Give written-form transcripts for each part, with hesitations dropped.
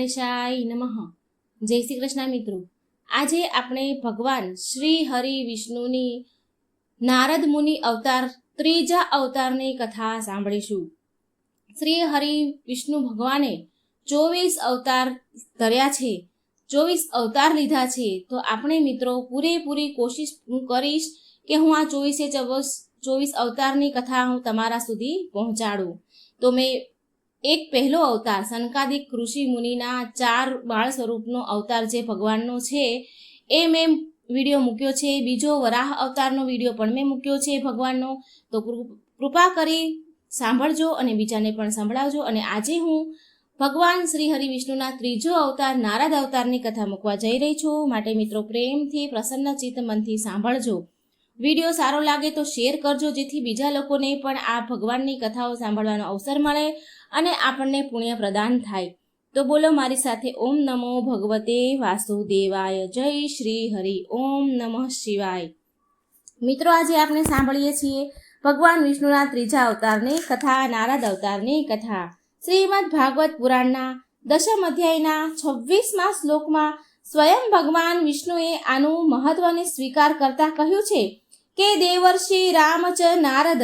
ગણેશાય નમઃ। જય શ્રી કૃષ્ણ મિત્રો। આજે આપણે ભગવાન શ્રી હરિ વિષ્ણુની નારદ મુનિ અવતાર ત્રીજા અવતારની કથા સાંભળીશું। શ્રી હરિ વિષ્ણુ ભગવાને 24 અવતાર ધર્યા છે, 24 અવતાર લીધા છે। તો આપણે મિત્રો પૂરેપૂરી કોશિશ હું કરીશ કે હું આ 24 અવતારની કથા હું તમારા સુધી પહોંચાડું। તો મેં એક પહેલો અવતાર સનકાદિક ઋષિ મુનિના 4 બાળ સ્વરૂપનો અવતાર જે ભગવાનનો છે એ મેં વિડીયો મૂક્યો છે। બીજો વરાહ અવતારનો વિડીયો પણ મેં મૂક્યો છે ભગવાનનો। તો કૃપા કરી સાંભળજો અને બીજાને પણ સંભળાવજો। અને આજે હું ભગવાન શ્રી હરિ વિષ્ણુના ત્રીજો અવતાર નારદ અવતારની કથા મૂકવા જઈ રહી છું। માટે મિત્રો પ્રેમથી પ્રસન્ન ચિત્ત મનથી સાંભળજો। વિડીયો સારો લાગે તો શેર કરજો, જેથી બીજા લોકોને પણ આ ભગવાનની કથાઓ સાંભળવાનો અવસર મળે અને આપણને પુણ્ય પ્રદાન થાય। તો બોલો મારી સાથે, ઓમ નમો ભગવતે વાસુદેવાય, જય શ્રી હરિ, ઓમ નમઃ શિવાય। મિત્રો આજે આપણે સાંભળીએ છીએ ભગવાન વિષ્ણુના ત્રીજા અવતારની કથા, નારદ અવતારની કથા। શ્રીમદ ભાગવત પુરાણના 10મ અધ્યાયના 26મા શ્લોકમાં સ્વયં ભગવાન વિષ્ણુએ આનું મહત્વને સ્વીકાર કરતા કહ્યું છે કે દેવર્ષિ રામચ નારદ,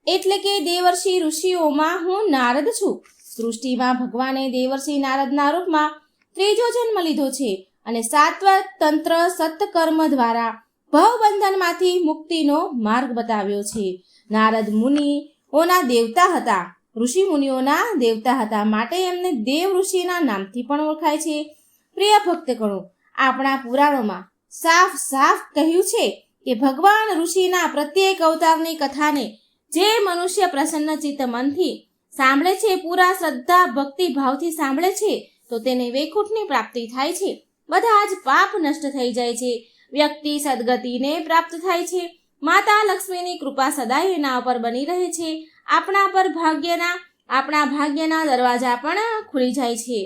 એટલે કે દેવર્ષિ ઋષિઓમાં હું નારદ છું। સૃષ્ટિમાં ભગવાને દેવર્ષિ નારદના રૂપમાં ત્રીજો જન્મ લીધો છે અને સાત્વત તંત્ર સત્કર્મ દ્વારા ભવબંધનમાંથી મુક્તિનો માર્ગ બતાવ્યો છે। નારદ મુનિઓના દેવતા હતા, ઋષિ મુનિઓના દેવતા હતા, માટે એમને દેવ ઋષિના નામથી પણ ઓળખાય છે। પ્રિય ભક્તગણો, આપણા પુરાણોમાં સાફ સાફ કહ્યું છે કે ભગવાન ઋષિના પ્રત્યેક અવતારની કથાને જે મનુષ્ય પ્રસન્ન ચિત્ત મનથી સાંભળે છે, પૂરા શ્રદ્ધા ભક્તિ ભાવથી સાંભળે છે, તો તેને વૈકુંઠની પ્રાપ્તિ થાય છે। બધા જ પાપ નષ્ટ થઈ જાય છે, વ્યક્તિ સદગતિને પ્રાપ્ત થાય છે। માતા લક્ષ્મીની કૃપા સદાય એના ઉપર બની રહે છે। આપણા ભાગ્યના દરવાજા પણ ખુલી જાય છે।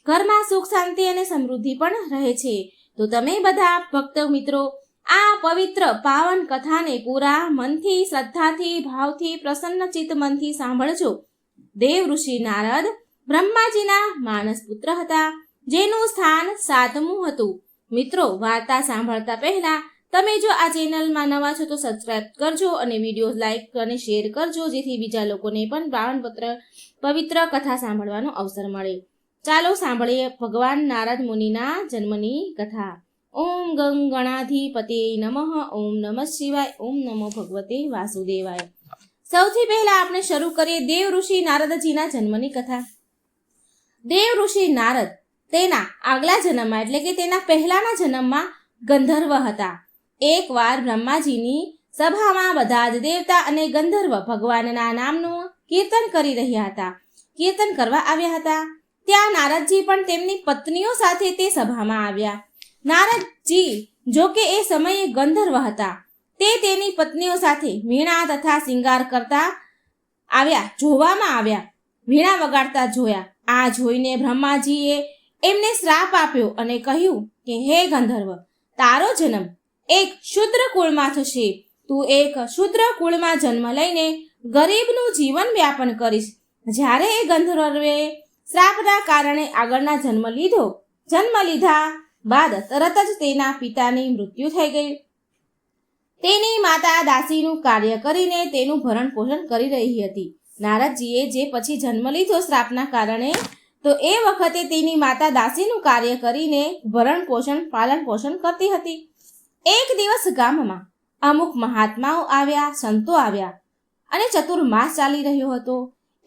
ઘરમાં સુખ શાંતિ અને સમૃદ્ધિ પણ રહે છે। તો તમે બધા ભક્ત મિત્રો આ પવિત્ર પાવન કથાને પૂરા મનથી, શ્રદ્ધાથી, ભાવથી, પ્રસન્ન ચિત્ત મનથી સાંભળજો। દેવ ઋષિ નારદ બ્રહ્માજીના માનસ પુત્ર હતા, જેનું સ્થાન 7મું હતું। મિત્રો વાર્તા સાંભળતા પહેલા તમે જો આ ચેનલમાં નવા છો તો સબસ્ક્રાઇબ કરજો અને વિડીયો લાઈક અને શેર કરજો, જેથી બીજા લોકોને પણ પવિત્ર કથા સાંભળવાનો અવસર મળે। ચાલો સાંભળીએ ભગવાન નારદ મુનિના જન્મની કથા। ઓમ ગંગ ગણાધિપતે નમઃ, ઓમ નમઃ શિવાય, ઓમ નમો ભગવતે વાસુદેવાય। સૌથી પહેલા આપણે શરૂ કરીએ દેવ ઋષિ નારદજીના જન્મની કથા। દેવ ઋષિ નારદ તેના આગલા જન્મમાં, એટલે કે તેના પહેલાના જન્મમાં ગંધર્વ હતા। એકવાર બ્રહ્માજીની સભામાં બધા જ દેવતા અને ગંધર્વ ભગવાનના નામનું કીર્તન કરી રહ્યા હતા, કીર્તન કરવા આવ્યા હતા। ત્યાં નારદજી પણ તેમની પત્નીઓ સાથે તે સભામાં આવ્યા। નારદજી જો કે એ સમયે ગંધર્વ હતા, તે તેની પત્નીઓ સાથે વીણા તથા શિંગાર કરતા જોવામાં આવ્યા, વીણા વગાડતા જોયા। આ જોઈને બ્રહ્માજીએ એમને શ્રાપ આપ્યો અને કહ્યું કે હે ગંધર્વ, તારો જન્મ એક શુદ્ર કુળમાં થશે। તું એક શુદ્ર કુળમાં જન્મ લઈને ગરીબનું જીવન વ્યાપન કરીશ। જ્યારે એ ગંધર્વે શ્રાપના કારણે આગળના જન્મ લીધા બાદ તરત જ તેના પિતાની મૃત્યુ થઈ ગઈ। તેની માતા દાસીનું કાર્ય કરીને તેનું ભરણ પોષણ કરી રહી હતી। નારદજીએ જે પછી જન્મ લીધો શ્રાપના કારણે, તો એ વખતે તેની માતા દાસીનું કાર્ય કરીને ભરણ પોષણ, પાલન પોષણ કરતી હતી। એક દિવસ ગામમાં અમુક મહાત્માઓ આવ્યા, સંતો આવ્યા અને ચતુર્માસ ચાલી રહ્યો હતો,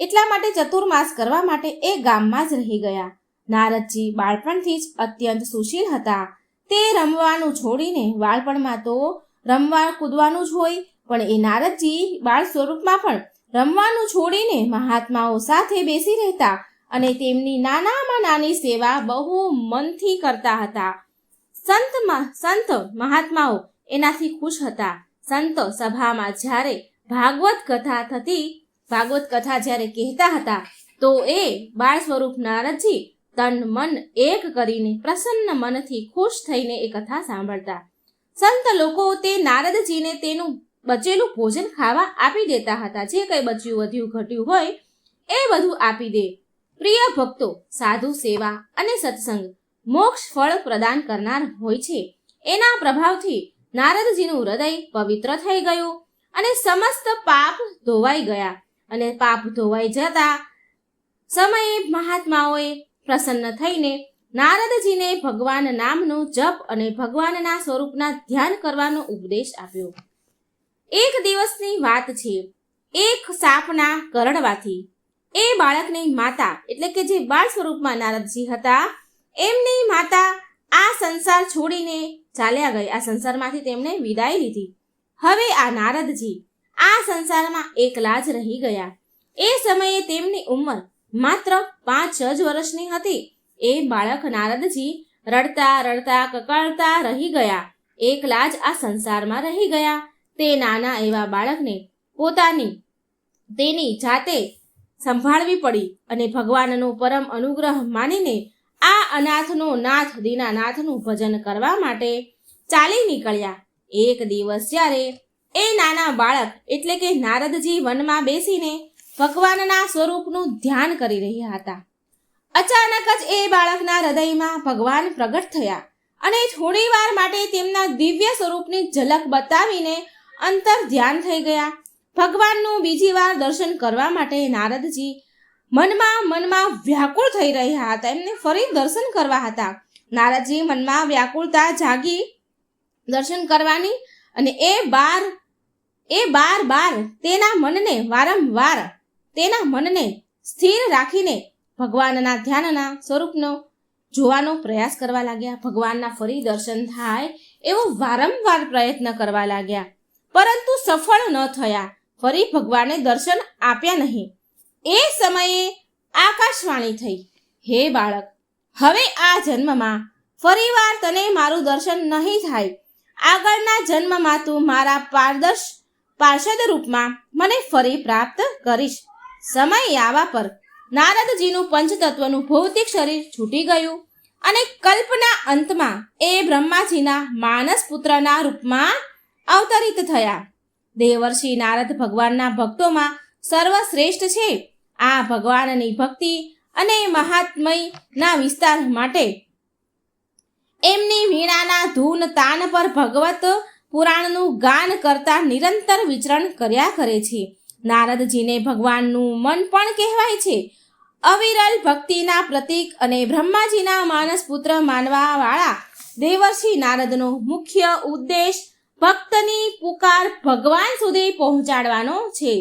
એટલા માટે ચતુર્માસ કરવા માટે એ ગામમાં જ રહી ગયા। નારદજી બાળપણથી જ અત્યંત સુશીલ હતા। તે રમવાનું છોડીને, બાળપણમાં તો રમવા કૂદવાનું જ હોય, પણ એ નારદજી બાળ સ્વરૂપમાં પણ રમવાનું છોડીને મહાત્માઓ સાથે બેસી રહેતા અને તેમની નાનામાં નાની સેવા બહુ મનથી કરતા હતા। સંત મહાત્માઓ એનાથી ખુશ હતા। સંત સભામાં જ્યારે ભાગવત કથા જ્યારે કહેતા હતા, તો એ બાળ સ્વરૂપ નારદજી તન મન એક કરીને પ્રસન્ન મનથી ખુશ થઈને એ કથા સાંભળતા। સંત લોકો તે નારદજીને તેનું બચેલું ભોજન ખાવા આપી દેતા હતા। જે કંઈ બચ્યું વધ્યું ઘટ્યું હોય એ બધું આપી દે। પ્રિય ભક્તો, સાધુ સેવા અને સત્સંગ મોક્ષ ફળ પ્રદાન કરનાર હોય છે. એના પ્રભાવથી નારદજીનું હૃદય પવિત્ર થઈ ગયું અને સમસ્ત પાપ ધોવાઈ ગયા. અને પાપ ધોવાઈ જતા સમયે મહાત્માઓએ પ્રસન્ન થઈને નારદજીને ભગવાન નામનો જપ અને ભગવાનના સ્વરૂપના ધ્યાન કરવાનો ઉપદેશ આપ્યો. એક દિવસની વાત છે. એક સાપના કરડવાથી એ બાળકની માતા, એટલે કે જે બાળ સ્વરૂપમાં નારદજી હતા, એમની માતા આ સંસાર છોડીને ચાલ્યા ગઈ. આ સંસારમાંથી તેમણે વિદાય લીધી. હવે આ નારદજી આ સંસારમાં એકલા જ રહી ગયા. એ સમયે તેમની ઉંમર માત્ર 5 જ વર્ષની હતી. એ બાળક નારદજી રડતા રડતા કકળતા રહી ગયા. એકલા જ આ સંસારમાં રહી ગયા. તે નાના એવા બાળકને તેની જાતે સંભાળવી પડી અને ભગવાનનો પરમ અનુગ્રહ માનીને આ અનાથનો નાથ દીનાનાથનું ભજન કરવા માટે ચાલી નીકળ્યા. એક દિવસ જ્યારે એ નાના બાળક એટલે કે નારદજી વનમાં બેસીને ભગવાનના સ્વરૂપનું ધ્યાન કરી રહ્યા હતા. અચાનક જ એ બાળકના હૃદયમાં ભગવાન પ્રગટ થયા અને થોડી વાર માટે તેમના દિવ્ય સ્વરૂપની ઝલક બતાવીને અંતર ધ્યાન થઈ ગયા. ભગવાનનું બીજી વાર દર્શન કરવા માટે નારદજી મનમાં વ્યાકુળ થઈ રહ્યા હતા. એમને ફરી દર્શન કરવા હતા. નારદજી મનમાં વ્યાકુળતા જાગી દર્શન કરવાની અને એ બાર તેના મનને વારંવાર તેના મનને સ્થિર રાખીને ભગવાનના ધ્યાનના સ્વરૂપનો જોવાનો પ્રયાસ કરવા લાગ્યા. ભગવાનના ફરી દર્શન થાય એવો વારંવાર પ્રયત્ન કરવા લાગ્યા, પરંતુ સફળ ન થયા. ફરી ભગવાને દર્શન આપ્યા નહીં. એ સમયે આકાશવાણી થઈ, હે બાળક, હવે આ જન્મમાં ફરીવાર તને મારું દર્શન નહીં થાય. આગળના જન્મમાં તું મારા પાર્ષદ રૂપમાં મને ફરી પ્રાપ્ત કરીશ. સમય આવવા પર નારદજીનું પંચતત્વનું ભૌતિક શરીર છૂટી ગયું અને કલ્પના અંતમાં એ બ્રહ્માજીના માનસ પુત્રના રૂપમાં અવતરિત થયા. દેવર્ષિ નારદ ભગવાનના ભક્તોમાં સર્વશ્રેષ્ઠ છે. આ ભગવાનની ભક્તિ અને મહાત્મયના વિસ્તાર માટે એમની વીણાના ધૂન તાન પર ભગવત પુરાણનું ગાન કરતા નિરંતર વિચરણ કર્યા કરે છે. નારદજીને ભગવાનનું મન પણ કહેવાય છે. અવિરલ ભક્તિના પ્રતીક અને બ્રહ્માજીના માનસ પુત્ર માનવા વાળા દેવર્ષિ નારદનો મુખ્ય ઉદ્દેશ ભક્તની પુકાર ભગવાન સુધી પહોંચાડવાનો છે.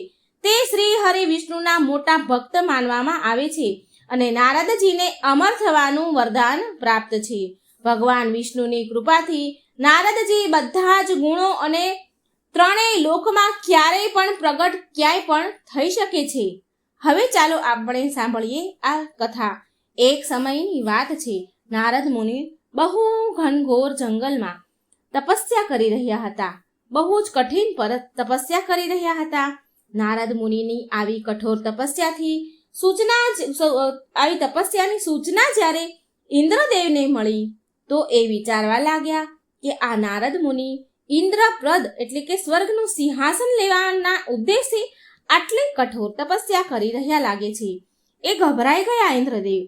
તે શ્રી હરિ વિષ્ણુના મોટા ભક્ત માનવામાં આવે છે અને નારદજીને અમર થવાનું વરદાન પ્રાપ્ત છે. ભગવાન વિષ્ણુની કૃપાથી નારદજી બધા જ ગુણો અને ત્રણેય લોકમાં ક્યારેય પણ પ્રગટ ક્યાંય પણ થઈ શકે છે. હવે ચાલો આપણે સાંભળીએ આ કથા. એક સમયની વાત છે. નારદ મુનિ બહુ ઘનઘોર જંગલમાં તપસ્યા કરી રહ્યા હતા. બહુ જ કઠિન તપસ્યા કરી રહ્યા હતા. નારદ મુનિની આવી કઠોર તપસ્યાની સૂચના જ્યારે ઇન્દ્રદેવને મળી તો એ વિચારવા લાગ્યા કે આ નારદ મુનિ ઇન્દ્રપ્રદ એટલે કે સ્વર્ગનું સિંહાસન લેવાના ઉદ્દેશથી આટલી કઠોર તપસ્યા કરી રહ્યા લાગે છે. એ ગભરાઈ ગયા ઇન્દ્રદેવ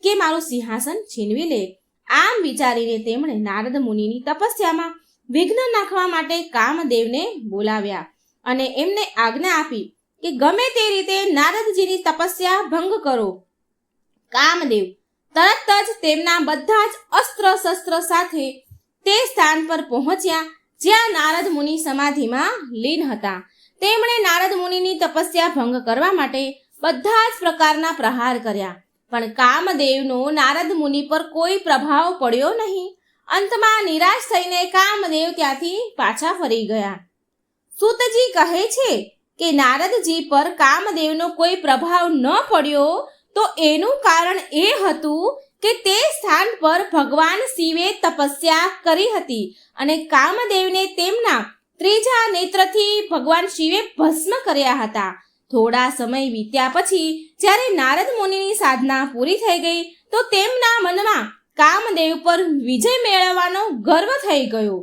કે મારું સિંહાસન છીનવી લે. આમ વિચારીને તેમણે નારદ મુનિની તપસ્યામાં વિઘ્ન નાખવા માટે કામદેવને બોલાવ્યા અને એમને આજ્ઞા આપી કે ગમે તે રીતે નારદજીની તપસ્યા ભંગ કરો. કામદેવ તરત જ તેમના બધા જ અસ્ત્ર શસ્ત્ર સાથે તે સ્થાન પર પહોંચ્યા જ્યાં નારદ મુનિ સમાધિમાં લીન હતા. તેમણે નારદ મુનિની તપસ્યા ભંગ કરવા માટે બધા જ પ્રકારના પ્રહાર કર્યા, પણ કામદેવનો નારદ મુનિ પર કોઈ પ્રભાવ પડ્યો નહીં. અંતમાં નિરાશ થઈને કામદેવ ત્યાંથી પાછા ફરી ગયા. સૂતજી કહે છે કે નારદજી પર કામદેવનો કોઈ પ્રભાવ ન પડ્યો તો એનું કારણ એ હતું કે તે સ્થાન પર ભગવાન શિવે તપસ્યા કરી હતી અને કામદેવને તેમના ત્રીજા નેત્રથી ભગવાન શિવે ભસ્મ કર્યા હતા. થોડા સમય વીત્યા પછી જ્યારે નારદ મુનિની સાધના પૂરી થઈ ગઈ તો તેમના મનમાં કામદેવ પર વિજય મેળવવાનો ગર્વ થઈ ગયો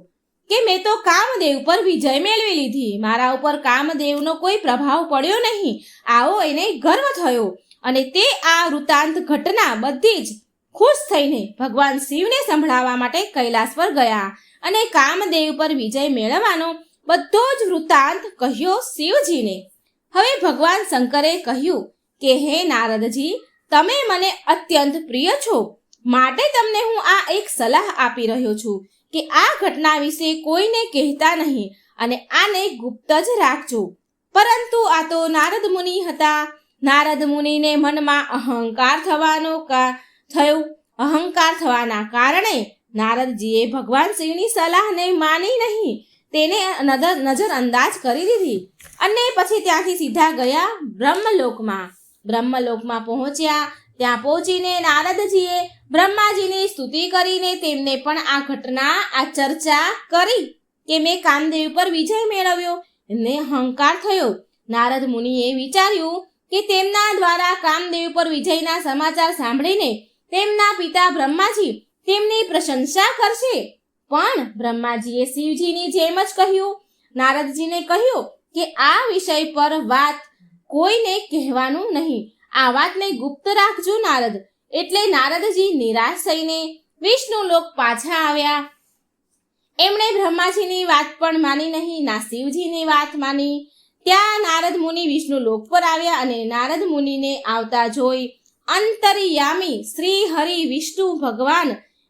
કે મેં તો કામદેવ પર વિજય મેળવી લીધી, મારા ઉપર કામદેવનો કોઈ પ્રભાવ પડ્યો નહીં, આવો એને ગર્વ થયો અને તે આ વૃત્તાંત ઘટના બધી જ ખુશ થઈને ભગવાન શિવને સંભળાવવા માટે કૈલાસ પર ગયા અને કામદેવ પર વિજય મેળવવાનો બધો જ વૃત્તાંત કહ્યો શિવજીને. હવે ભગવાન શંકરે કહ્યું કે હે નારદજી, તમે મને અત્યંત પ્રિય છો, માટે તમને હું આ એક સલાહ આપી રહ્યો છું કે આ ઘટના વિશે કોઈને કહેતા નહીં અને આને ગુપ્ત જ રાખજો. પરંતુ આ તો નારદ મુનિ હતા. નારદ મુનિને મનમાં અહંકાર થવાના કારણે નારદજીએ ભગવાન શિવની સલાહને માની નહીં, તેને નજરઅંદાજ કરી દીધી અને પછી ત્યાંથી સીધા ગયા બ્રહ્મલોકમાં. બ્રહ્મલોકમાં પહોંચ્યા. ત્યાં પહોંચીને નારદજીએ બ્રહ્માજીની સ્તુતિ કરીને તેમને પણ આ ઘટના, આ ચર્ચા કરી કે મેં કામદેવ પર વિજય મેળવ્યો. એમને અહંકાર થયો. નારદ મુનિએ વિચાર્યું કે તેમના દ્વારા કામદેવ પર વિજયના સમાચાર સાંભળીને તેમના પિતા બ્રહ્માજી તેમની પ્રશંસા કરશે. પણ બ્રહ્માજીએ શિવજીની જેમ જ કહ્યું. નારદજીને કહ્યું કે આ વિષય પર વાત કોઈને કહેવાનું નહીં, આ વાતને ગુપ્ત રાખજો નારદ. એટલે નારદજી નિરાશ થઈને વિષ્ણુ લોક પાછા આવ્યા. એમણે બ્રહ્માજીની વાત પણ માની નહીં, ના શિવજીની વાત માની. ત્યાં નારદ મુનિ વિષ્ણુ લોક પર આવ્યા અને નારદ મુનિને આવતા જોઈ અંતર્યામી શ્રી હરિ વિષ્ણુ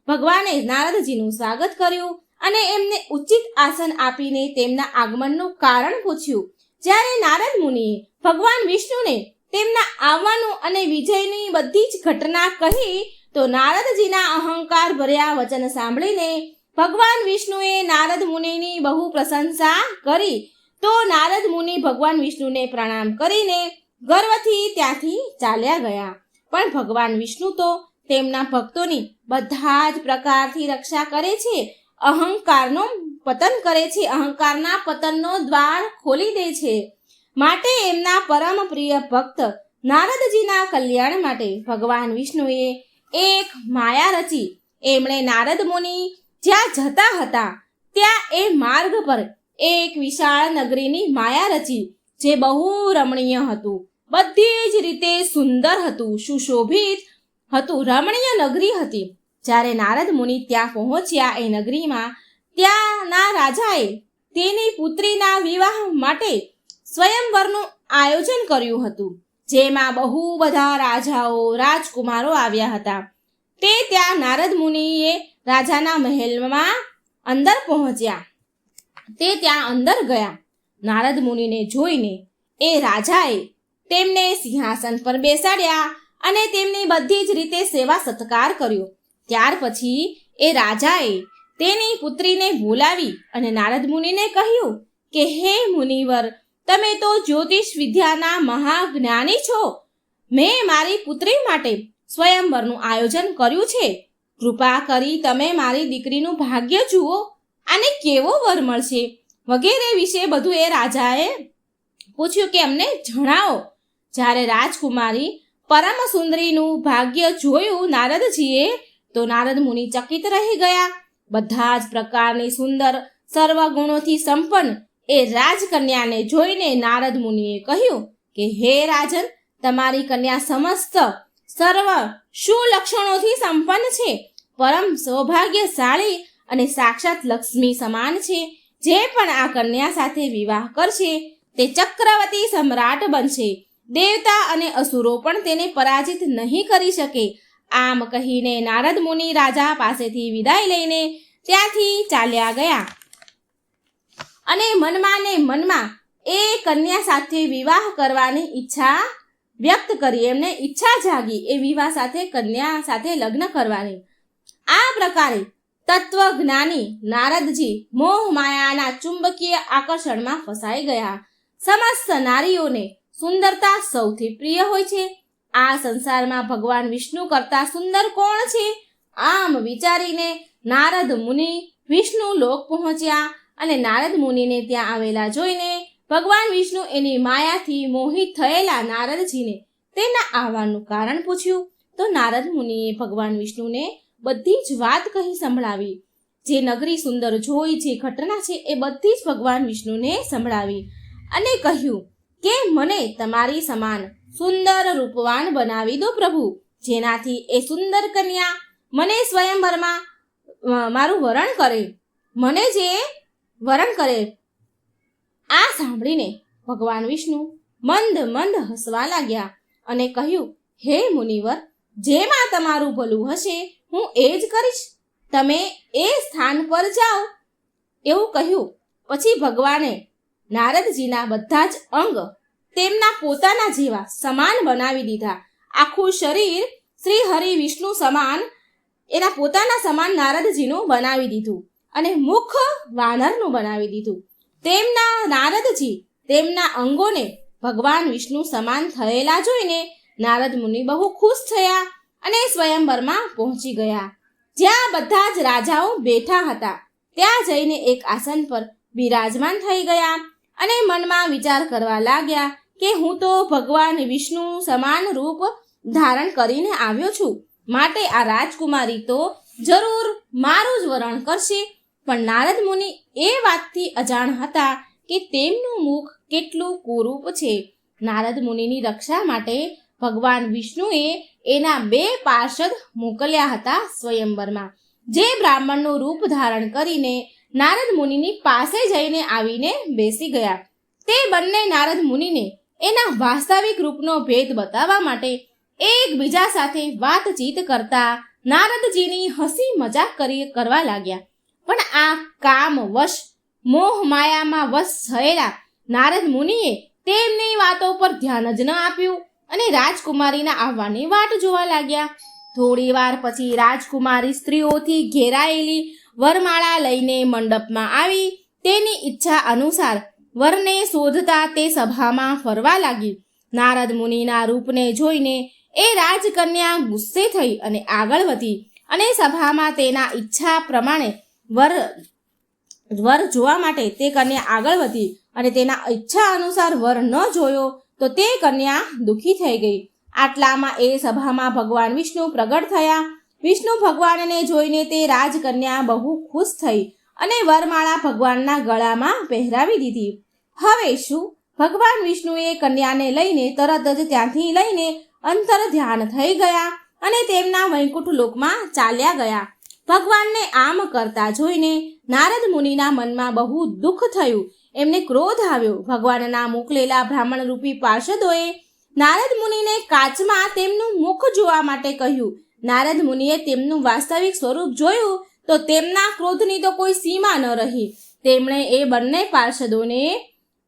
ભગવાને નારદજીનું સ્વાગત કર્યું અને એમને ઉચિત આસન આપીને તેમના આગમનનું કારણ પૂછ્યું. જ્યારે નારદ મુનિએ ભગવાન વિષ્ણુને તેમના આવવાનું અને વિજયની બધી જ ઘટના કહી તો નારદજીના અહંકાર ભર્યા વચન સાંભળીને ભગવાન વિષ્ણુએ નારદ મુનિની બહુ પ્રશંસા કરી. તો નારદ મુનિ ભગવાન વિષ્ણુને પ્રણામ કરીને ગર્વથી ત્યાંથી ચાલ્યા ગયા. પણ ભગવાન વિષ્ણુ તો તેમના ભક્તોની બધા જ પ્રકારથી રક્ષા કરે છે, અહંકારનો પતન કરે છે, અહંકારના પતનનો દ્વાર ખોલી દે છે. માટે એમના પરમ પ્રિય ભક્ત નારદજીના કલ્યાણ માટે ભગવાન વિષ્ણુએ એક માયા રચી. એમણે નારદ મુનિ જ્યાં જતા હતા ત્યાં એ માર્ગ પર એક વિશાળ નગરીની માયા રચી, જે બહુ રમણીય હતું, બધી જ રીતે સુંદર હતું, સુશોભિત હતું, રમણીય નગરી હતી. જ્યારે નારદ મુનિ ત્યાં પહોંચ્યા એ નગરીમાં, ત્યાંના રાજાએ તેની પુત્રીના વિવાહ માટે સ્વયંવરનું આયોજન કર્યું હતું, જેમાં બહુ બધા રાજાઓ, રાજકુમારો આવ્યા હતા. તે ત્યાં નારદ મુનિએ રાજાના મહેલમાં અંદર પહોંચ્યા. તે ત્યાં અંદર ગયા. નારદ મુનિને જોઈને એ રાજાએ તેમને સિંહાસન પર બેસાડ્યા અને તેમની બધી જ રીતે સેવા સત્કાર કર્યો. ત્યાર પછી એ રાજાએ તેની પુત્રીને બોલાવી અને નારદ મુનિને કહ્યું કે હે મુનિવર, તમે તો જ્યોતિષ વિદ્યાના મહાજ્ઞાની છો. મેં મારી પુત્રી માટે સ્વયંવરનું આયોજન કર્યું છે. કૃપા કરી તમે મારી દીકરીનું ભાગ્ય જુઓ, આને કેવો વર મળશે વગેરે વિશે બધું એ રાજાએ પૂછ્યું કે અમને જણાવો. જ્યારે રાજકુમારી પરમ સુંદરીનું ભાગ્ય જોયું નારદજીએ તો નારદ મુનિ ચકિત રહી ગયા. બધા જ પ્રકારની સુંદર, સર્વ ગુણોથી સંપન્ન એ રાજકન્યાને જોઈને નારદ મુનિએ કહ્યું કે હે રાજન, તમારી કન્યા સમસ્ત સર્વ સુલક્ષણોથી સંપન્ન છે, પરમ સૌભાગ્યશાળી અને સાક્ષાત લક્ષ્મી સમાન છે. જે પણ આ કન્યા સાથે વિવાહ કરશે તે ચક્રવર્તી સમ્રાટ બનશે. દેવતા અને અસુરો પણ તેને પરાજિત નહીં કરી શકે. આમ કહીને નારદ મુનિ રાજા પાસેથી વિદાય લઈને ત્યાંથી ચાલ્યા ગયા અને મનમાં એ કન્યા સાથે વિવાહ કરવાની ઈચ્છા વ્યક્ત કરી. એમને ઈચ્છા જાગી એ વિવાહ સાથે, કન્યા સાથે લગ્ન કરવાની. આ પ્રકારે તત્વજ્ઞાની નારદજી મોહ માયાના ચુંબકીય આકર્ષણમાં ફસાઈ ગયા. સમસ્ત નારીઓને સુંદરતા સૌથી પ્રિય હોય છે. આ સંસારમાં ભગવાન વિષ્ણુ કરતા સુંદર કોણ છે? આમ વિચારીને નારદ મુનિ વિષ્ણુ લોક પહોંચ્યા અને નારદ મુનિને ત્યાં આવેલા જોઈને ભગવાન વિષ્ણુ એની માયાથી મોહિત થયેલા નારદજીને તેના આવવાનું કારણ પૂછ્યું. તો નારદ મુનિએ ભગવાન વિષ્ણુને બધી જ વાત કહી સંભળાવી. જે નગરી સુંદર જોઈ, જે ઘટના છે એ બધી જ ભગવાન વિષ્ણુને સંભળાવી અને કહ્યું કે મને તમારી સમાન સુંદર રૂપવાન બનાવી દો પ્રભુ, જેનાથી એ સુંદર કન્યા મને સ્વયંવરમાં મારું વરણ કરે, મને જે વરણ કરે. આ સાંભળીને ભગવાન વિષ્ણુ મંદ મંદ હસવા લાગ્યા અને કહ્યું, હે મુનિવર, જેમાં તમારું ભલું હશે હું એ જ કરીશ, તમે એ સ્થાન પર જાઓ. એવું કહ્યું પછી ભગવાને નારદજીના બધા જ અંગ તેમના પોતાના જેવા સમાન બનાવી દીધા. આખું શરીર શ્રી હરિ વિષ્ણુ સમાન, એના પોતાના સમાન નારદજીનું બનાવી દીધું અને મુખ વાનરનું બનાવી દીધું. તેમના નારદજી તેમના અંગોને ભગવાન વિષ્ણુ સમાન થયેલા જોઈને નારદ મુનિ બહુ ખુશ થયા અને સ્વયંવરમાં પહોંચી ગયા. જ્યાં બધા જ રાજાઓ બેઠા હતા ત્યાં જઈને એક આસન પર બિરાજમાન થઈ ગયા અને મનમાં વિચાર કરવા લાગ્યા કે હું તો ભગવાન વિષ્ણુ સમાન રૂપ ધારણ કરીને આવ્યો છું, માટે આ રાજકુમારી તો જરૂર મારું જ વરણ કરશે. પણ નારદ મુનિ એ વાતથી અજાણ હતા કે તેમનું મુખ કેટલું કુરૂપ છે. નારદ મુનિની રક્ષા માટે ભગવાન વિષ્ણુએ એના 2 પાર્ષદ મોકલ્યા હતા સ્વયંવરમાં, જે બ્રાહ્મણનું રૂપ ધારણ કરીને નારદ મુનિની પાસે જઈને આવીને બેસી ગયા. તે બંને નારદ મુનિને એના વાસ્તવિક રૂપનો ભેદ બતાવવા માટે એકબીજા સાથે વાતચીત કરતા નારદજીની હસી મજાક કરવા લાગ્યા. પણ આ કામ વશ મોહ માયામાં વશ થયેલા નારદ મુનિએ તેમની વાતો પર ધ્યાન જ ન આપ્યું અને રાજકુમારીના આવવાની વાટ જોવા લાગ્યા. થોડી વાર પછી રાજકુમારી સ્ત્રીઓથી ઘેરાયેલી વરમાળા લઈને મંડપમાં આવી તેની ઈચ્છા અનુસાર વરને શોધતા તે સભામાં ફરવા લાગી. નારદ મુનિના રૂપને જોઈને એ રાજકન્યા ગુસ્સે થઈ અને આગળ વધી અને સભામાં તેના ઈચ્છા પ્રમાણે વર જોવા માટે તે કન્યા આગળ વધી અને તેના ઈચ્છા અનુસાર વર ન જોયો તો તે કન્યા દુઃખી થઈ ગઈ. આટલામાં એ સભામાં ભગવાન વિષ્ણુ પ્રગટ થયા. વિષ્ણુ ભગવાનને જોઈને તે રાજકન્યા બહુ ખુશ થઈ અને વરમાળા ભગવાનના ગળામાં પહેરાવી દીધી. હવે શું? ભગવાન વિષ્ણુએ કન્યાને લઈને તરત જ ત્યાંથી લઈને અંતર ધ્યાન થઈ ગયા અને તેમના વૈકુંઠ લોકમાં ચાલ્યા ગયા. ભગવાનને આમ કરતા જોઈને નારદ મુનિના મનમાં બહુ દુઃખ થયું. એમને ક્રોધ આવ્યો. ભગવાનના મોકલેલા બ્રાહ્મણ રૂપી પાર્ષદોએ નારદ મુનિને કાચમાં તેમનું મુખ જોવા માટે કહ્યું. નારદ મુનિએ તેમનું વાસ્તવિક સ્વરૂપ જોયું તો તેમના ક્રોધની તો કોઈ સીમા ન રહી. તેમણે એ બંને પાર્ષદોને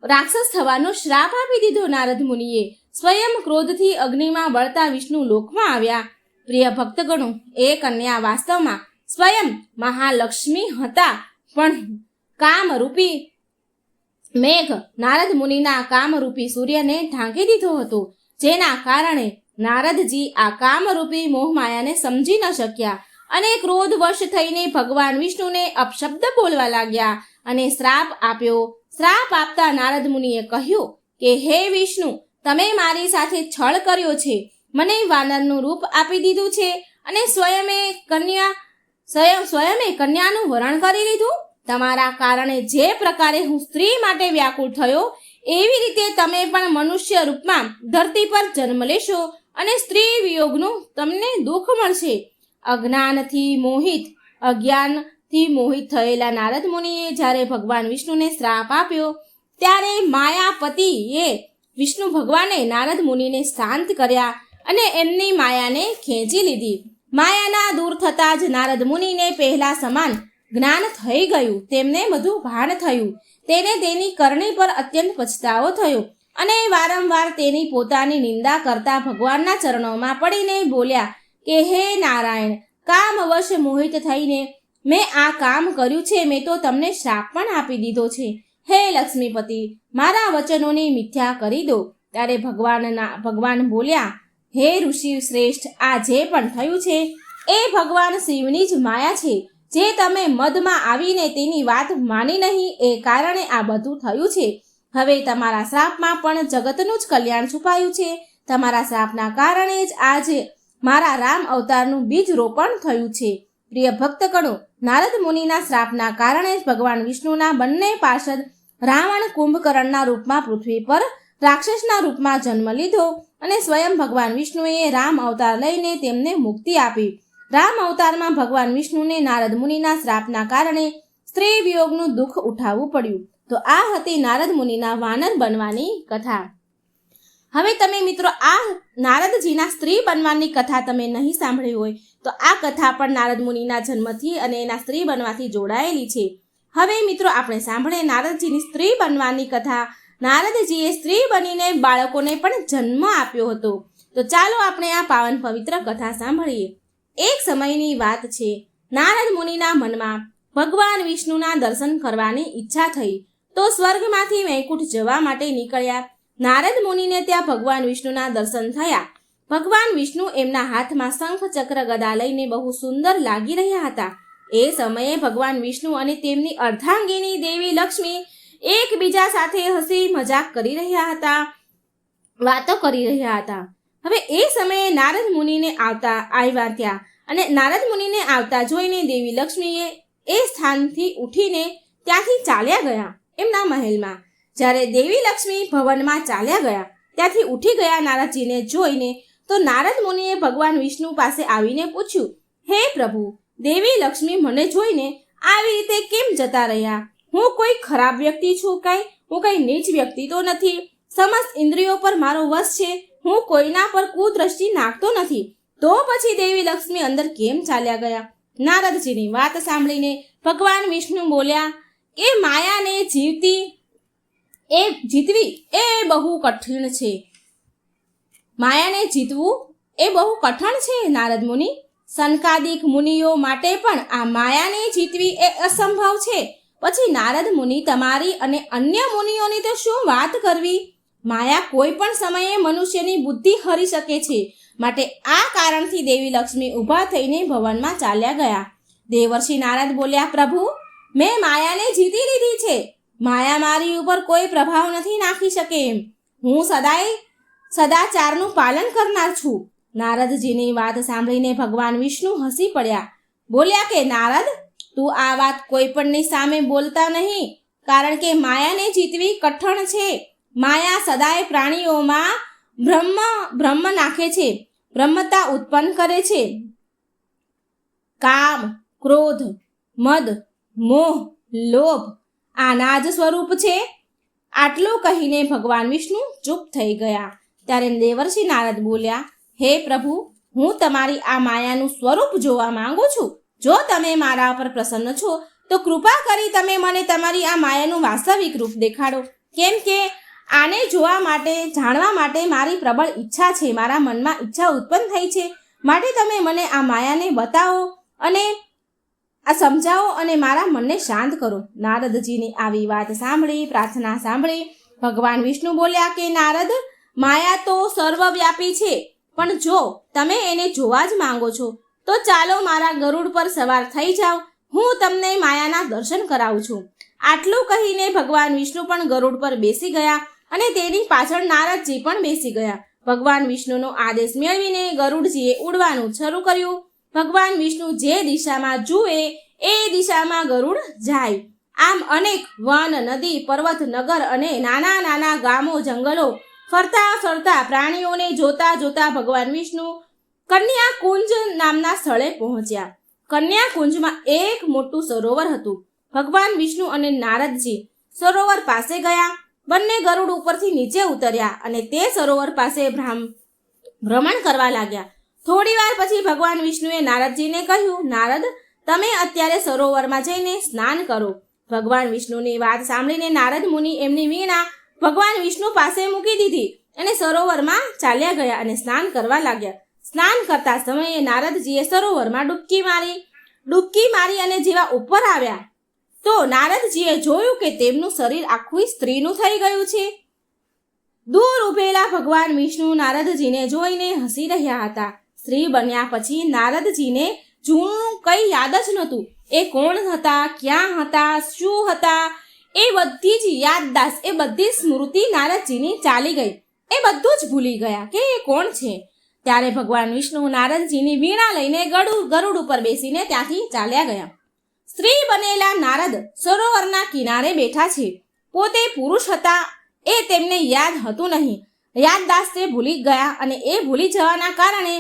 રાક્ષસ થવાનો શ્રાપ આપી દીધો. નારદ મુનિએ સ્વયં ક્રોધથી અગ્નિમાં બળતા વિષ્ણુ લોકમાં આવ્યા. પ્રિય ભક્તગણો, એ કન્યા વાસ્તવમાં સ્વયં મહાલક્ષ્મી હતા, પણ કામરૂપી મેઘ નારદ મુનિના કામરૂપી સૂર્યને ઢાંકી દીધો હતો, જેના કારણે નારદજી આ કામરૂપી મોહમાયાને સમજી ન શક્યા અને ક્રોધવશ થઈને ભગવાન વિષ્ણુને અપશબ્દ બોલવા લાગ્યા અને શ્રાપ આપ્યો. શ્રાપ આપતા નારદ મુનિએ કહ્યું કે હે વિષ્ણુ, તમે મારી સાથે છળ કર્યો છે, મને વાનરનું રૂપ આપી દીધું છે અને સ્વયમે કન્યાનું વરણ કરી લીધું. તમારા કારણે જે પ્રકારે હું સ્ત્રી માટે વ્યાકુળ થયો એવી રીતે તમે પણ મનુષ્ય રૂપમાં ધરતી પર જન્મ લેશો અને સ્ત્રી વિયોગનું તમને દુઃખ મળશે. અજ્ઞાનથી મોહિત થયેલા નારદ મુનિએ જ્યારે ભગવાન વિષ્ણુને શ્રાપ આપ્યો ત્યારે માયાપતિએ વિષ્ણુ ભગવાને નારદ મુનિને શાંત કર્યા અને એમની માયાને ખેંચી લીધી. માયાના દૂર થતાં જ નારદ મુનિને પહેલા સમાન જ્ઞાન થઈ ગયું. તેમને બધું ભાન થયું. તેને તેની કરણી પર અત્યંત પછતાવો થયો અને વારંવાર તેની પોતાની નિંદા કરતા ભગવાનના ચરણોમાં પડીને બોલ્યા કે હે નારાયણ, કામવશ મોહિત થઈને મેં આ કામ કર્યું છે. મેં તો તમને શ્રાપ પણ આપી દીધો છે. હે લક્ષ્મીપતિ, મારા વચનોની મિથ્યા કરી દો. ત્યારે ભગવાન બોલ્યા, હે ઋષિ શ્રેષ્ઠ, આ જે પણ થયું છે એ ભગવાન શિવની જ માયા છે. જે તમે મદમાં આવીને તેની વાત માની નહીં એ કારણે આ બધું થયું છે. હવે તમારા શ્રાપમાં પણ જગતનું જ કલ્યાણ છુપાયું છે. તમારા શ્રાપના કારણે જ આજે મારા રામ અવતારનું બીજ રોપણ થયું છે. પ્રિય ભક્તગણો, નારદ મુનિના શ્રાપના કારણે જ ભગવાન વિષ્ણુના બંને પાર્ષદ રાવણ કુંભકર્ણના રૂપમાં પૃથ્વી પર રાક્ષસના રૂપમાં જન્મ લીધો અને સ્વયં ભગવાન વિષ્ણુએ રામ અવતાર લઈને તેમને મુક્તિ આપી. રામ અવતારમાં ભગવાન વિષ્ણુને નારદ મુનિના શ્રાપના કારણે સ્ત્રી વિયોગનું દુઃખ ઉઠાવવું પડ્યું. તો આ હતી નારદ મુનિના વાનર બનવાની કથા. હવે તમે મિત્રો આ નારદજીના સ્ત્રી બનવાની કથા તમે નહીં સાંભળી હોય તો આ કથા પણ નારદ મુનિના જન્મથી અને એના સ્ત્રી બનવાથી જોડાયેલી છે. હવે મિત્રો આપણે સાંભળીએ નારદજીની સ્ત્રી બનવાની કથા. નારદજીએ સ્ત્રી બનીને બાળકોને પણ જન્મ આપ્યો હતો. તો ચાલો આપણે આ પાવન પવિત્ર કથા સાંભળીએ. એક સમયની વાત છે. નારદ મુનિના મનમાં ભગવાન વિષ્ણુના દર્શન કરવાની ઈચ્છા થઈ તો સ્વર્ગમાંથી વૈકુંઠ જવા માટે નીકળ્યા. નારદ મુનિને ત્યાં ભગવાન વિષ્ણુના દર્શન થયા. ભગવાન વિષ્ણુ એમના હાથમાં શંખ ચક્ર ગદા લઈને બહુ સુંદર લાગી રહ્યા હતા. એ સમયે ભગવાન વિષ્ણુ અને તેમની અર્ધાંગીની દેવી લક્ષ્મી એકબીજા સાથે હસી મજાક કરી રહ્યા હતા, વાતો કરી રહ્યા હતા. હવે એ સમયે નારદ મુનિને આવ્યા ત્યાં અને નારદ મુનિને આવતા જોઈને દેવી લક્ષ્મીએ એ સ્થાનથી ઉઠીને ત્યાંથી ચાલ્યા ગયા એમના મહેલમાં. જ્યારે દેવી લક્ષ્મી ભવનમાં ચાલ્યા ગયા ત્યાંથી ઉઠી ગયા નારદજીને જોઈને તો નારદ મુનિએ ભગવાન વિષ્ણુ પાસે આવીને પૂછ્યું, હે પ્રભુ, દેવી લક્ષ્મી મને જોઈને આવી રીતે કેમ જતા રહ્યા? હું કોઈ ખરાબ વ્યક્તિ છું કાંઈ? હું કઈ નીચ વ્યક્તિ તો નથી. સમસ્ત ઇન્દ્રિયો પર મારો વશ છે. હું કોઈના પર કુદ્રષ્ટિ નાખતો નથી. તો પછી દેવી લક્ષ્મી અંદર કેમ ચાલ્યા ગયા? નારદજીની વાત સાંભળીને ભગવાન વિષ્ણુ બોલ્યા કે માયાને જીતવી એ બહુ કઠિન છે. માયાને જીતવું એ બહુ કઠણ છે નારદ મુનિ. સનકાદિક મુનિઓ માટે પણ આ માયાને જીતવી એ અસંભવ છે. પછી નારદ મુનિ તમારી અને અન્ય મુનિઓની તો શું વાત કરવી? માયા કોઈ પણ સમયે મનુષ્યની બુદ્ધિ હરી શકે છે. માટે આ કારણથી દેવી લક્ષ્મી ઊભા થઈને ભવનમાં ચાલ્યા ગયા. દેવર્ષિ નારદ બોલ્યા, પ્રભુ, મેં માયાને જીતી લીધી છે. માયા મારી ઉપર કોઈ પ્રભાવ નથી નાખી શકે એમ. હું સદાચારનું પાલન કરનાર છું. નારદજીની વાત સાંભળીને ભગવાન વિષ્ણુ હસી પડ્યા. બોલ્યા કે નારદ, તું આ વાત કોઈ પણની સામે બોલતા નહીં, કારણ કે માયાને જીતવી કઠણ છે. માયા સદાય પ્રાણીઓમાં ભ્રમ નાખે છે, ભ્રમતા ઉત્પન્ન કરે છે. કામ, ક્રોધ, મદ, મોહ, લોભ આના જ સ્વરૂપ છે. આટલું કહીને ભગવાન વિષ્ણુ ચૂપ થઈ ગયા. ત્યારે દેવર્ષિ નારદ બોલ્યા, હે પ્રભુ, હું તમારી આ માયાનું સ્વરૂપ જોવા માંગુ છું. જો તમે મારા પર પ્રસન્ન છો તો કૃપા કરી તમે મને તમારી આ માયાનું વાસ્તવિક રૂપ દેખાડો. કેમ કે આને જોવા માટે, જાણવા માટે મારી પ્રબળ ઈચ્છા છે. મારા મનમાં ઈચ્છા ઉત્પન્ન થઈ છે. માટે તમે મને આ માયાને બતાવો અને આ સમજાવો અને મારા મનને શાંત કરો. નારદજીની આવી વાત સાંભળી, પ્રાર્થના સાંભળી ભગવાન વિષ્ણુ બોલ્યા કે નારદ, માયા તો સર્વવ્યાપી છે, પણ જો તમે એને જોવા જ માંગો છો તો ચાલો મારા ગરુડ પર સવાર થઈ જાઓ. હું તમને માયાના દર્શન કરાવું છું. આટલું કહીને ભગવાન વિષ્ણુ પણ ગરુડ પર બેસી ગયા અને તેની પાછળ નારદજી પણ બેસી ગયા. ભગવાન વિષ્ણુનો આદેશ મેળવીને ગરુડજીએ ઉડવાનું શરૂ કર્યું. ભગવાન વિષ્ણુ જે દિશામાં જુએ એ દિશામાં ગરુડ જાય. આમ અનેક વન, નદી, પર્વત, નગર અને નાના નાના ગામો, જંગલો ફરતા ફરતા પ્રાણીઓને જોતા જોતા ભગવાન વિષ્ણુ કન્યા કુંજ નામના સ્થળે પહોંચ્યા. કન્યા કુંજમાં એક મોટું સરોવર હતું. ભગવાન વિષ્ણુ અને નારદજી સરોવર પાસે ગયા. બંને ગરુડ ઉપરથી નીચે ઉતર્યા અને તે સરોવર પાસે ભ્રમણ કરવા લાગ્યા. થોડી વાર પછી ભગવાન વિષ્ણુએ નારદજીને કહ્યું, નારદ, તમે અત્યારે સરોવરમાં જઈને સ્નાન કરો. ભગવાન વિષ્ણુની વાત સાંભળીને નારદ મુનિ એમની વીણા ભગવાન વિષ્ણુ પાસે મૂકી દીધી અને સરોવરમાં ચાલ્યા ગયા અને સ્નાન કરવા લાગ્યા. સ્નાન કરતા સમયે નારદજીએ સરોવરમાં ડૂબકી મારી અને જેવા ઉપર આવ્યા તો નારદજીએ જોયું કે તેમનું શરીર આખું સ્ત્રીનું થઈ ગયું છે. દૂર ઉભેલા ભગવાન વિષ્ણુ નારદજીને જોઈને હસી રહ્યા હતા. સ્ત્રી બન્યા પછી નારદજીને જૂનું કંઈ યાદ જ નહોતું. એ કોણ હતા, ક્યાં હતા, શું હતા, એ બધી જ યાદદાસ્ત, એ બધી સ્મૃતિ નારદજીની ચાલી ગઈ. એ બધું જ ભૂલી ગયા કે એ કોણ છે. ત્યારે ભગવાન વિષ્ણુ નારદજીની વીણા લઈને ગરુડ ઉપર બેસીને ત્યાંથી ચાલ્યા ગયા. સ્ત્રી બનેલા નારદ સરોવરના કિનારે બેઠા છે. પોતે પુરુષ હતા એ તેમને યાદ હતું નહીં. યાદદાસ્ત તે ભૂલી ગયા અને એ ભૂલી જવાના કારણે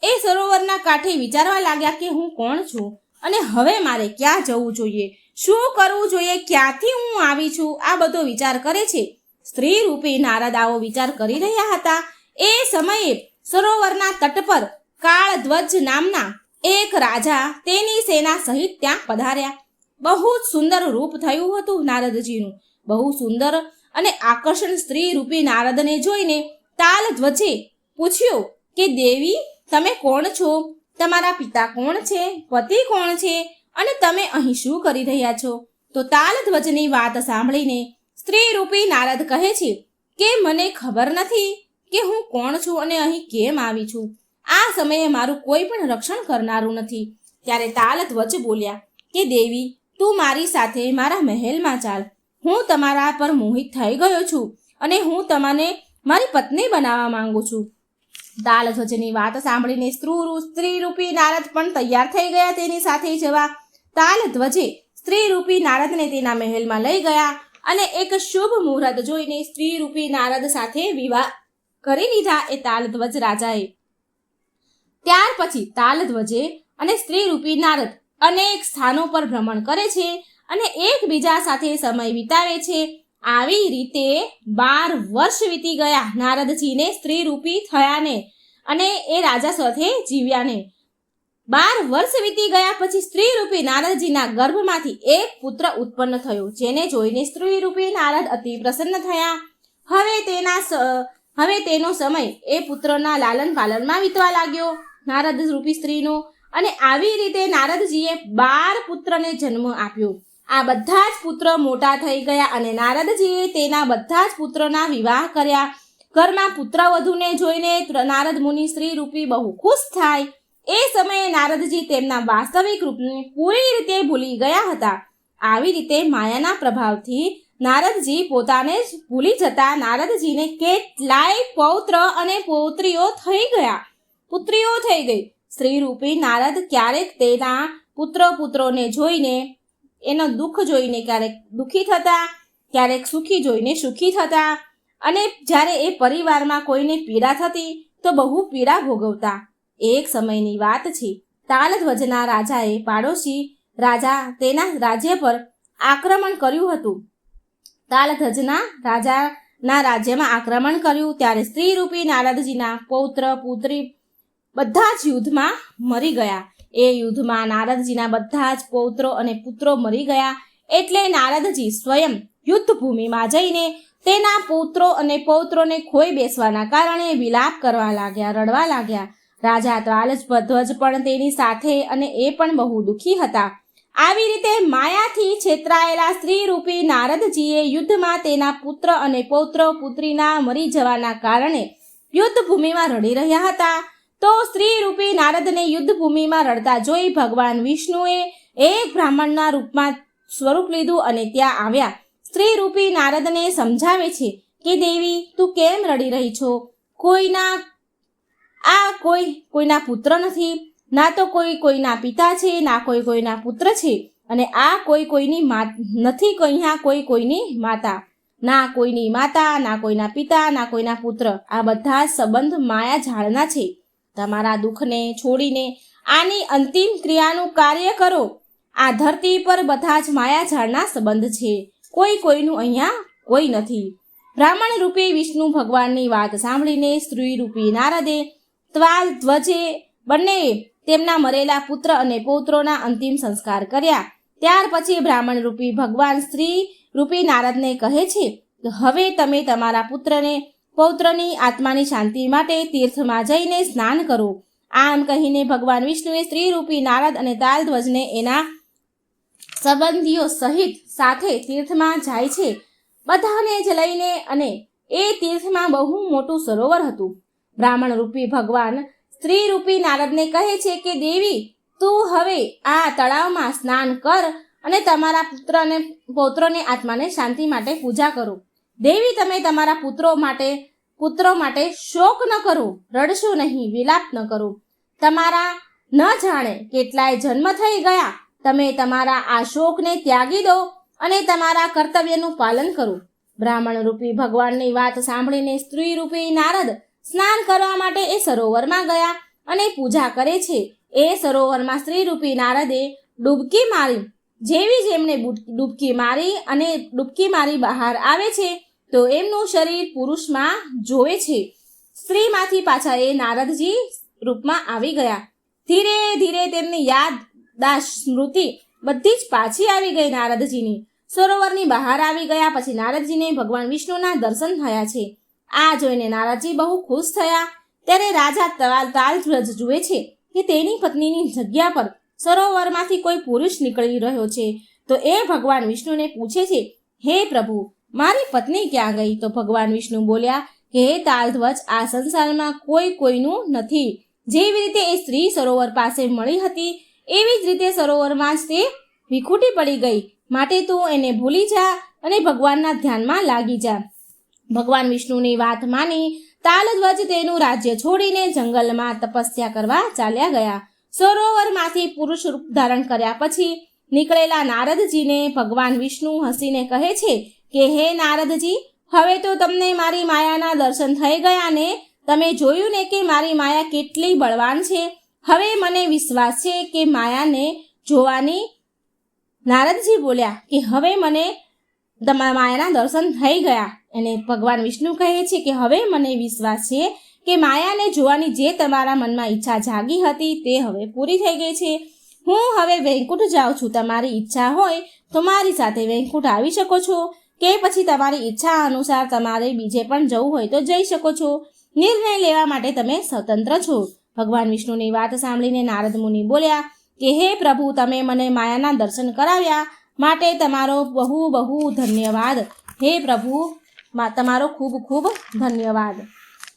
એ સરોવરના કાંઠે વિચારવા લાગ્યા કે હું કોણ છું અને હવે મારે ક્યાં જવું જોઈએ, શું કરવું જોઈએ, ક્યાંથી હું આવી છું, આ બધો વિચાર કરે છે. સ્ત્રી રૂપી નારદ આવો વિચાર કરી રહ્યા હતા. એ સમયે સરોવરના તટ પર કાળધ્વજ નામના એક રાજા તેની સેના સહિત ત્યાં પધાર્યા. બહુ જ સુંદર રૂપ થયું હતું નારદજીનું. બહુ સુંદર અને આકર્ષણ સ્ત્રી રૂપી નારદને જોઈને તાલધ્વજે પૂછ્યું કે દેવી, તમે કોણ છો? તમારા પિતા કોણ છે? પતિ કોણ છે? અને તમે અહીં શું કરી રહ્યા છો? તો તાલધ્વજની વાત સાંભળીને સ્ત્રી રૂપી નારદ કહે છે કે મને ખબર નથી કે હું કોણ છું અને અહીં કેમ આવી છું. આ સમયે મારું કોઈ પણ રક્ષણ કરનારું નથી. ત્યારે તાલધ્વજ બોલ્યા કે દેવી, તું મારી સાથે મારા મહેલમાં ચાલ. હું તમારા પર મોહિત થઈ ગયો છું અને હું તમને મારી પત્ની બનાવવા માંગુ છું. તાલધ્વજની વાત સાંભળીને સ્ત્રી રૂપી નારદ પણ તૈયાર થઈ ગયા તેની સાથે જવા. તાલધ્વજે સ્ત્રી રૂપી નારદને તેના મહેલમાં લઈ ગયા અને એક શુભ મુહૂર્ત જોઈને સ્ત્રી રૂપી નારદ સાથે વિવાહ કરી લીધા એ તાલધ્વજ રાજાએ. ત્યાર પછી તાલધ્વજે અને સ્ત્રી રૂપી નારદ અનેક સ્થાનો પર ભ્રમણ કરે છે અને એકબીજા સાથે સમય વિતાવે છે. આવી રીતે 12 વર્ષ વીતી ગયા નારદજીને સ્ત્રી રૂપી થયાને અને એ રાજા સાથે જીવ્યાને. 12 વર્ષ વીતી ગયા પછી સ્ત્રી રૂપી નારદજીના ગર્ભમાંથી એક પુત્ર ઉત્પન્ન થયો, જેને જોઈને સ્ત્રી રૂપી નારદ અતિ પ્રસન્ન થયા. હવે તેનો સમય એ પુત્રના લાલન પાલનમાં વીતવા લાગ્યો નારદ રૂપી સ્ત્રીનો. અને આવી રીતે નારદજીએ 12 પુત્રને જન્મ આપ્યો. આ બધા જ પુત્ર મોટા થઈ ગયા અને નારદજીએ તેના બધા જ પુત્રોના વિવાહ કર્યા. ઘરમાં પુત્ર વધુને જોઈને નારદ મુનિ સ્ત્રી રૂપી બહુ ખુશ થાય. એ સમયે નારદજી તેમના વાસ્તવિક રૂપને પૂરી રીતે ભૂલી ગયા હતા. આવી રીતે માયાના પ્રભાવથી નારદજી પોતાને જ ભૂલી જતા નારદજીને કેટલાય પૌત્ર અને પુત્રીઓ થઈ ગઈ. સ્ત્રી રૂપી નારદ ક્યારેક તેના પુત્રોને જોઈને એનો દુઃખ જોઈને ક્યારેક દુઃખી થતા, ક્યારેક સુખી જોઈને સુખી થતા અને જ્યારે એ પરિવારમાં કોઈને પીડા થતી તો બહુ પીડા ભોગવતા. એક સમયની વાત છે. તાલધ્વજના રાજાએ પાડોશી રાજા તેના રાજ્ય પર આક્રમણ કર્યું હતું. તાલધ્વજના રાજાના રાજ્યમાં આક્રમણ કર્યું ત્યારે સ્ત્રી રૂપી નારદજીના પૌત્ર પુત્રી બધા જ યુદ્ધમાં મરી ગયા. એ યુદ્ધમાં નારદજીના બધા જ પૌત્રો અને પુત્રો મરી ગયા. એટલે નારદજી સ્વયં યુદ્ધ ભૂમિમાં જઈને તેના પુત્રો અને પૌત્રોને ખોઈ બેસવાના કારણે વિલાપ કરવા લાગ્યા, રડવા લાગ્યા. રાજા તાલધ્વજ પણ તેની સાથે અને એ પણ બહુ દુઃખી હતા. આવી રીતે માયાથી છેતરાયેલા સ્ત્રી રૂપી નારદજીએ યુદ્ધમાં તેના પુત્ર અને પૌત્ર પુત્રીના મરી જવાના કારણે યુદ્ધ ભૂમિમાં રડી રહ્યા હતા. તો સ્ત્રી રૂપી નારદને યુદ્ધ ભૂમિમાં રડતા જોઈ ભગવાન વિષ્ણુએ એક બ્રાહ્મણના રૂપમાં સ્વરૂપ લીધું અને ત્યાં આવ્યા. સ્ત્રી રૂપી નારદને સમજાવે છે કે દેવી, તું કેમ રડી રહી છો? કોઈના પુત્ર નથી, ના તો કોઈના પિતા છે, ના કોઈના પુત્ર છે અને આ કોઈની નથી. અહીંયા કોઈની માતા, ના કોઈની માતા, ના કોઈના પિતા, ના કોઈના પુત્ર. આ બધા સંબંધ માયા ઝાડના છે. તમારા દુઃખને છોડીને આની અંતિમ ક્રિયાનું કાર્ય કરો. આ ધરતી પર બધા જ માયા ઝાડના સંબંધ છે. કોઈનું અહીંયા કોઈ નથી. બ્રાહ્મણ રૂપી વિષ્ણુ ભગવાનની વાત સાંભળીને સ્ત્રી રૂપી નારદે તાલધ્વજે બંનેએ તેમના મરેલા પુત્ર અને પૌત્રોના અંતિમ સંસ્કાર કર્યા. ત્યાર પછી બ્રાહ્મણ રૂપી ભગવાન સ્ત્રી રૂપી નારદને કહે છે કે હવે તમે તમારા પૌત્રની આત્માની શાંતિ માટે તીર્થમાં જઈને સ્નાન કરો. આમ કહીને ભગવાન વિષ્ણુએ સ્ત્રી રૂપી નારદ અને તાલધ્વજને એના સંબંધીઓ સહિત સાથે તીર્થમાં જાય છે. બધાને જ લઈને અને એ તીર્થમાં બહુ મોટું સરોવર હતું. બ્રાહ્મણ રૂપી ભગવાન સ્ત્રી રૂપી નારદને કહે છે કે દેવી, તું હવે આ તળાવમાં સ્નાન કર અને તમારા પુત્ર અને પૌત્રોની આત્માને શાંતિ માટે પૂજા કરો. દેવી, તમે તમારા પુત્રો માટે શોક ન કરો, રડશો નહીં, વિલાપ ન કરો. તમારા ન જાણે કેટલાય જન્મ થઈ ગયા. તમે તમારા આ શોકને ત્યાગી દો અને તમારા કર્તવ્યનું પાલન કરો. બ્રાહ્મણ રૂપી ભગવાનની વાત સાંભળીને સ્ત્રી રૂપી નારદ સ્નાન કરવા માટે એ સરોવરમાં ગયા અને પૂજા કરે છે. એ સરોવરમાં સ્ત્રી રૂપી નારદે ડૂબકી મારી. જેવી જ એમણે ડૂબકી મારી બહાર આવે છે તો એમનું શરીર પુરુષમાં જોવે છે. સ્ત્રીમાંથી પાછા એ નારદજી રૂપમાં આવી ગયા. ધીરે ધીરે તેમની યાદદાસ્ત સ્મૃતિ બધી જ પાછી આવી ગઈ નારદજીની. સરોવરની બહાર આવી ગયા પછી નારદજીને ભગવાન વિષ્ણુના દર્શન થયા છે. આ જોઈને નારદજી બહુ ખુશ થયા. ત્યારે રાજા તાલધ્વજ જુએ છે કે તેની પત્નીની જગ્યા પર સરોવરમાંથી કોઈ પુરુષ નીકળી રહ્યો છે. તો એ ભગવાન વિષ્ણુને પૂછે છે, હે પ્રભુ, મારી પત્ની ક્યાં ગઈ? તો ભગવાન વિષ્ણુ બોલ્યા કે હે તાલધ્વજ, આ સંસારમાં કોઈનું નથી. જેવી રીતે એ સ્ત્રી સરોવર પાસે મળી હતી એવી જ રીતે સરોવરમાં જ તે વિખૂટી પડી ગઈ. માટે તું એને ભૂલી જા અને ભગવાનના ધ્યાનમાં લાગી જા. ભગવાન વિષ્ણુની વાત માની તાલધ્વજ તેનું રાજ્ય છોડીને જંગલમાં તપસ્યા કરવા ચાલ્યા ગયા. સરોવરમાંથી પુરુષ રૂપ ધારણ કર્યા પછી નીકળેલા નારદજીને ભગવાન વિષ્ણુ હસીને કહે છે કે હે નારદજી, હવે તો તમને મારી માયાના દર્શન થઈ ગયા ને? તમે જોયું ને કે મારી માયા કેટલી બળવાન છે. હવે મને વિશ્વાસ છે કે માયાને જોવાની. નારદજી બોલ્યા કે હવે મને તમારા માયાના દર્શન થઈ ગયા. અને ભગવાન વિષ્ણુ કહે છે કે હવે મને વિશ્વાસ છે કે માયાને જોવાની જે તમારા મનમાં ઈચ્છા જાગી હતી તે હવે પૂરી થઈ ગઈ છે. હું હવે વૈકુંઠ જાઉં છું. તમારી ઈચ્છા હોય તો મારી સાથે વૈકુંઠ આવી શકો છો, કે પછી તમારી ઈચ્છા અનુસાર તમારે બીજે પણ જવું હોય તો જઈ શકો છો. નિર્ણય લેવા માટે તમે સ્વતંત્ર છો. ભગવાન વિષ્ણુની વાત સાંભળીને નારદ મુનિ બોલ્યા કે હે પ્રભુ, તમે મને માયાના દર્શન કરાવ્યા માટે તમારો બહુ બહુ ધન્યવાદ. હે પ્રભુ, તમારો ખૂબ ખૂબ ધન્યવાદ.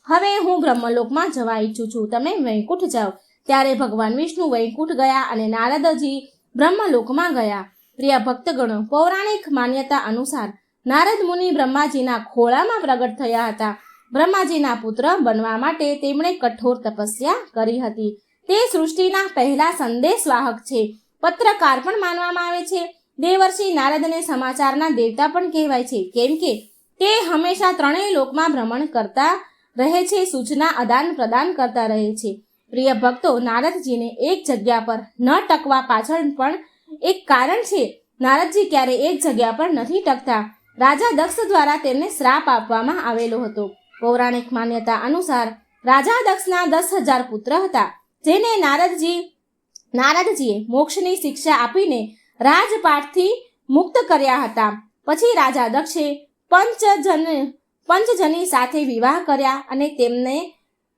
હવે હું બ્રહ્મલોકમાં જવા ઈચ્છું છું. તમે વૈકુંઠ જાઓ. ત્યારે ભગવાન વિષ્ણુ વૈકુંઠ ગયા અને નારદજી બ્રહ્મલોકમાં ગયા. પ્રિય ભક્તગણો, પૌરાણિક માન્યતા અનુસાર નારદ મુનિ બ્રહ્માજીના ખોળામાં પ્રગટ થયા હતા. બ્રહ્માજીના પુત્ર બનવા માટે તેમણે કઠોર તપસ્યા કરી હતી. તે સૃષ્ટિના પહેલા સંદેશવાહક છે, પત્રકાર પણ માનવામાં આવે છે. દેવર્ષિ નારદને સમાચારના દેવતા પણ કહેવાય છે, કેમ કે તે હંમેશા ત્રણેય લોકમાં ભ્રમણ કરતા રહે છે, સૂચના આદાન પ્રદાન કરતા રહે છે. પ્રિય ભક્તો, નારદજીને એક જગ્યા પર ન ટકવા પાછળ પણ એક કારણ છે. નારદજી ક્યારે એક જગ્યા પર નથી ટકતા. રાજા દક્ષ દ્વારા તેમને શ્રાપ આપવામાં આવેલો હતો. પૌરાણિક માન્યતા અનુસાર રાજા દક્ષના 10,000 પુત્ર હતા, જેને નારદજીએ મોક્ષની શિક્ષા આપીને રાજપાઠથી મુક્ત કર્યા હતા. પછી રાજા દક્ષે પંચજની સાથે વિવાહ કર્યા અને તેમને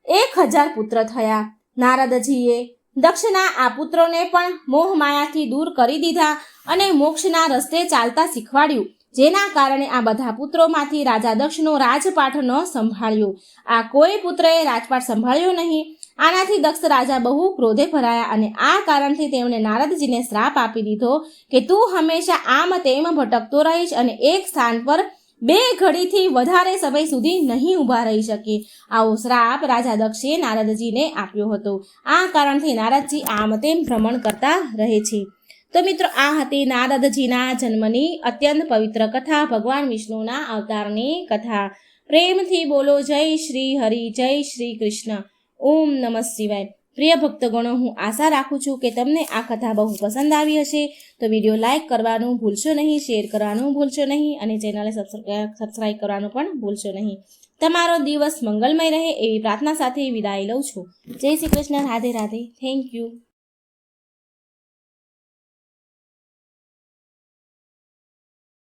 1,000 પુત્ર થયા. નારદજીએ દક્ષના આ પુત્રોને પણ મોહમાયાથી દૂર કરી દીધા અને મોક્ષના રસ્તે ચાલતા શીખવાડ્યું. જેના કારણે આ બધા પુત્રોમાંથી રાજા દક્ષનો રાજપાઠ ન સંભાળ્યો. આ કોઈ પુત્રએ રાજપાઠ સંભાળ્યો નહીં. આનાથી દક્ષ રાજા બહુ ક્રોધે ભરાયા અને આ કારણથી તેમણે નારદજીને શ્રાપ આપી દીધો કે તું હંમેશા આમ તેમ ભટકતો રહીશ અને એક સ્થાન પર 2 ઘડીથી વધારે સમય સુધી નહીં ઊભા રહી શકે. આવો શ્રાપ રાજા દક્ષે નારદજીને આપ્યો હતો. આ કારણથી નારદજી આમ તેમ ભ્રમણ કરતા રહે છે. તો મિત્રો, આ હતી નારદજીના જન્મની અત્યંત પવિત્ર કથા, ભગવાન વિષ્ણુના અવતારની કથા. પ્રેમથી બોલો જય શ્રી હરિ, જય શ્રી કૃષ્ણ. ઓમ નમઃ શિવાય. પ્રિય ભક્તગણો, હું આશા રાખું છું કે તમને આ કથા બહુ પસંદ આવી હશે. તો વિડીયો લાઇક કરવાનું ભૂલશો નહીં, શેર કરવાનું ભૂલશો નહીં અને ચેનલને સબસ્ક્રાઈબ કરવાનું પણ ભૂલશો નહીં. તમારો દિવસ મંગલમય રહે એવી પ્રાર્થના સાથે વિદાય લઉં છું. જય શ્રી કૃષ્ણ. રાધે રાધે. Thank you.